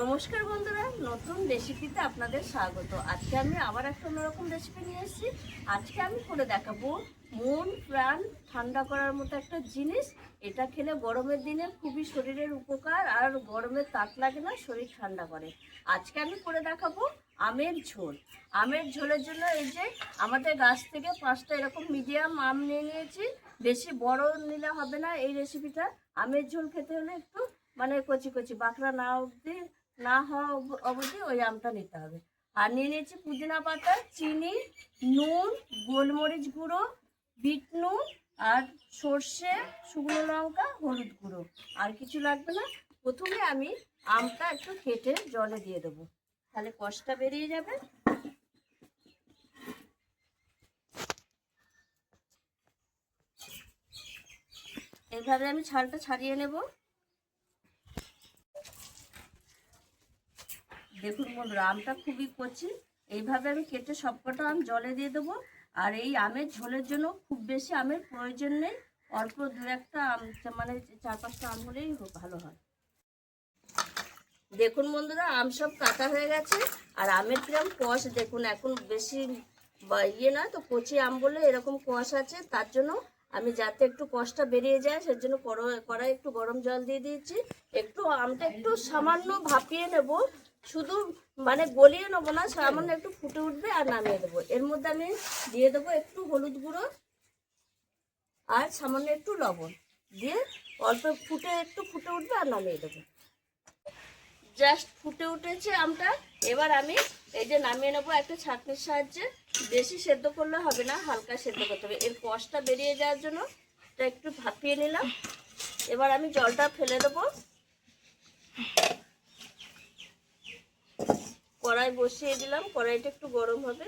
নমস্কার বন্ধুরা, নতুন রেসিপিতে আপনাদের স্বাগত। আজকে আমি আবার একটা অন্যরকম রেসিপি নিয়ে এসেছি। আজকে আমি করে দেখাবো মন প্রাণ ঠান্ডা করার মতো একটা জিনিস। এটা খেলে গরমের দিনে খুবই শরীরের উপকার, আর গরমে তাপ লাগে না, শরীর ঠান্ডা করে। আজকে আমি করে দেখাবো আমের ঝোল। আমের ঝোলের জন্য এই যে আমাদের গাছ থেকে 5টা এরকম মিডিয়াম আম নিয়ে নিয়েছি। বেশি বড় নিলে হবে না এই রেসিপিটা। আমের ঝোল খেতে হলে একটু মানে কচি কচি বাঁকড়া না হওয়া অবধি ওই আমটা নিতে হবে। আর নিয়ে নিয়েছি পুদিনা পাতা, চিনি, নুন, গোলমরিচ গুঁড়ো, বিট নুন, আর সর্ষে, শুকনো লঙ্কা, হলুদ গুঁড়ো। আর কিছু লাগবে না। প্রথমে আমি আমটা একটু কেটে জলে দিয়ে দেবো, তাহলে কষটা বেরিয়ে যাবে। এইভাবে আমি ছালটা ছাড়িয়ে নেব। দেখুন বন্ধুরা, আমটা খুবই কচি। এইভাবে আমি কেটে সবকটা আম জলে দিয়ে দেবো। আর এই আমের ঝোলের জন্য খুব বেশি আমের প্রয়োজন নেই, অল্প 2-1টা আম, মানে 4-5টা আম হলেই ভালো হয়। দেখুন বন্ধুরা, আম সব কাটা হয়ে গেছে। আর আমের কিরম কষ দেখুন, এখন বেশি ইয়ে নয় তো, কচি আম বলে এরকম কষ আছে। তার জন্য আমি যাতে একটু কষটা বেরিয়ে যায় সেজন্য কড়াই একটু গরম জল দিয়ে দিয়েছি। একটু আমটা একটু সামান্য ভাপিয়ে নেব, শুধু মানে গলিয়ে নেবো না, সামান্য একটু ফুটে উঠবে আর নামিয়ে দেবো। এর মধ্যে আমি দিয়ে দেবো একটু হলুদ গুঁড়ো আর সামান্য একটু লবণ দিয়ে অল্প একটু ফুটে উঠবে আর নামিয়ে দেবো। জাস্ট ফুটে উঠেছে আমটা। এবার আমি এই যে নামিয়ে নেবো একটা ছাঁকনির সাহায্যে। বেশি সেদ্ধ করলে হবে না, হালকা সেদ্ধ করতে হবে। এর কষটা বেরিয়ে যাওয়ার জন্য এটা একটু ভাপিয়ে নিলাম। এবার আমি জলটা ফেলে দেবো। কড়াই বসিয়ে দিলাম, কড়াইটা একটু গরম হবে।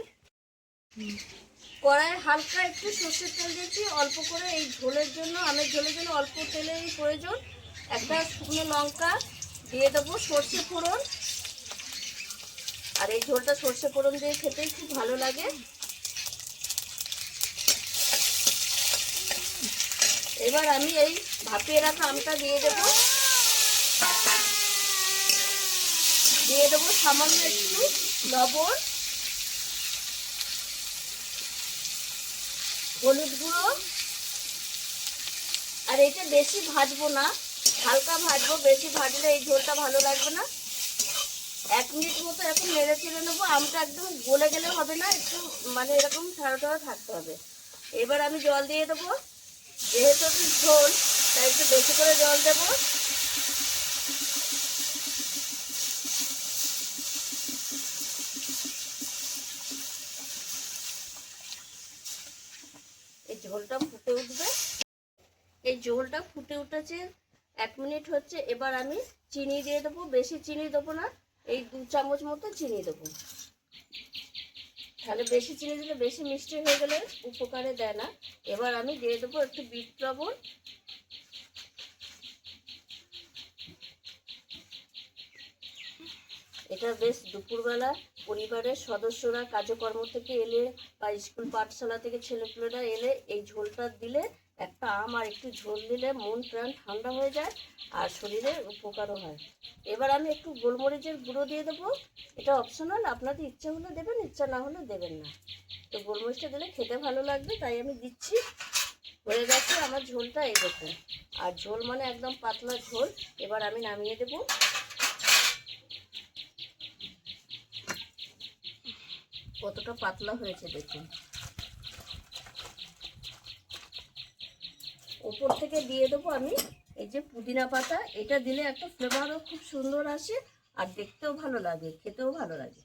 কড়াই হালকা একটু সর্ষের তেল দিয়েছি অল্প করে, এই ঝোলের জন্য, আমের ঝোলের জন্য অল্প তেলেরই প্রয়োজন। একটা শুকনো লঙ্কা দিয়ে দেবো, সর্ষে ফোড়ন। আর এই ঝোলটা সর্ষে ফোড়ন দিয়ে খেতেই খুব ভালো লাগে। এবার আমি এই ভাপিয়ে রাখা আমটা দিয়ে দেবো সামান্য একটু লবণ, হলুদ গুঁড়ো। আর এটা বেশি ভাজবো না, হালকা ভাজবো, বেশি ভাজলে এই ঝোলটা ভালো লাগবে না। 1 মিনিট মতো এখন নেড়ে চেড়ে নেবো। আমটা একদম গলে গেলে হবে না, একটু মানে এরকম ঠাড়া ঠাড়া থাকতে হবে। এবার আমি জল দিয়ে দেবো, যেহেতু একটু ঝোল তাই একটু বেশি করে জল দেবো। এই ঝোলটা ফুটে উঠবে। এই ঝোলটা ফুটে উঠেছে, 1 মিনিট হচ্ছে। এবার আমি চিনি দিয়ে দেবো, বেশি চিনি দেবো না, এই 2 চামচ মতো চিনি দেবো। তাহলে বেশি চিনি দিলে বেশি মিষ্টি হয়ে গেলে উপকারে দেয় না। এবার আমি দিয়ে দেবো একটু বিট লবণ। এটা বেশ দুপুরবেলা পরিবারের সদস্যরা কাজকর্ম থেকে এলে বা স্কুল পাঠশালা থেকে ছেলেপুলেরা এলে এই ঝোলটা দিলে, একটা আম আর একটু ঝোল দিলে মন প্রাণ ঠান্ডা হয়ে যায় আর শরীরে উপকারও হয়। এবার আমি একটু গোলমরিচের গুঁড়ো দিয়ে দেবো। এটা অপশনাল, আপনাদের ইচ্ছা হলে দেবেন, ইচ্ছা না হলে দেবেন না। তো গোলমরিচটা দিলে খেতে ভালো লাগবে, তাই আমি দিচ্ছি। হয়ে গেছে আমার ঝোলটা, এই দেখুন। আর ঝোল মানে একদম পাতলা ঝোল। এবার আমি নামিয়ে দেবো। কতটা পাতলা হয়েছে দেখুন। উপর থেকে দিয়ে দেবো আমি এই যে পুদিনা পাতা। এটা দিলে একটা ফ্লেভারও খুব সুন্দর আসে, আর দেখতেও ভালো লাগে, খেতেও ভালো লাগে।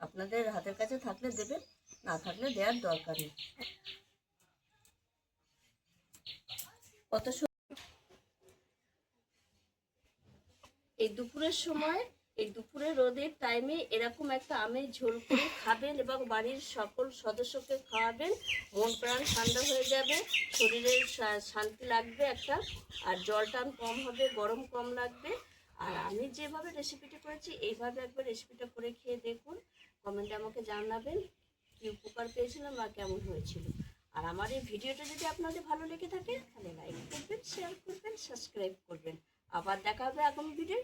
আপনাদের হাতের কাছে থাকলে দেবেন, না থাকলে দেওয়ার দরকার নেই। কত এই দুপুরের সময়, এই দুপুরে রোদের টাইমে এরকম একটা আমের ঝোল করে খাবেন এবং বাড়ির সকল সদস্যকে খাওয়াবেন। মন প্রাণ ঠান্ডা হয়ে যাবে, শরীরের শান্তি লাগবে একটা। আর জলটা কম হবে, গরম কম লাগবে। আর আমি যেভাবে রেসিপিটা করেছি এইভাবে একবার রেসিপিটা করে খেয়ে দেখুন। কমেন্টে আমাকে জানাবেন কি উপকার পেয়েছিলাম বা কেমন হয়েছিল। আর আমার এই ভিডিওটা যদি আপনাদের ভালো লেগে থাকে তাহলে লাইক করবেন, শেয়ার করবেন, সাবস্ক্রাইব করবেন। আবার দেখা হবে আগামী ভিডিও।